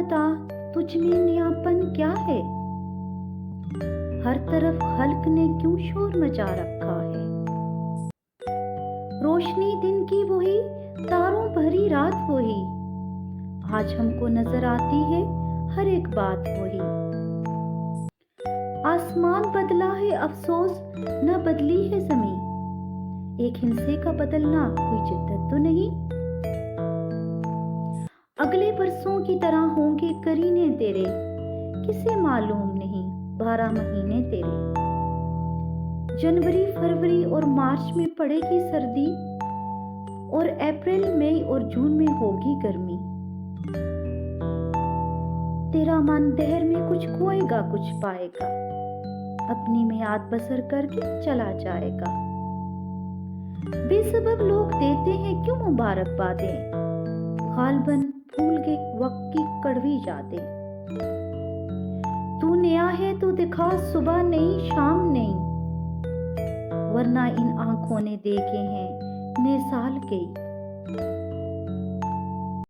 बता, तुझ में नयापन क्या है? हर तरफ खल्क ने क्यों शोर मचा रखा है? रोशनी दिन की वही, तारों भरी रात वही, आज हमको नजर आती है हर एक बात वही। आसमान बदला है अफसोस, न बदली है जमीन, एक हिंसे का बदलना कोई जिद्दत तो नहीं। अगले बरसों की तरह होंगे करीने तेरे, किसे मालूम नहीं 12 महीने तेरे। जनवरी फरवरी और मार्च में पड़ेगी सर्दी, और अप्रैल मई और जून में होगी गर्मी। तेरा मन दहर में कुछ खोएगा कुछ पाएगा, अपनी मियाद बसर करके चला जाएगा। बेसबब लोग देते हैं क्यों मुबारकबादें, गालबन भूल गए वक्त की कड़वी यादें। तू नया है तो दिखा सुबह नहीं शाम नहीं, वरना इन आंखों ने देखे हैं नए साल के।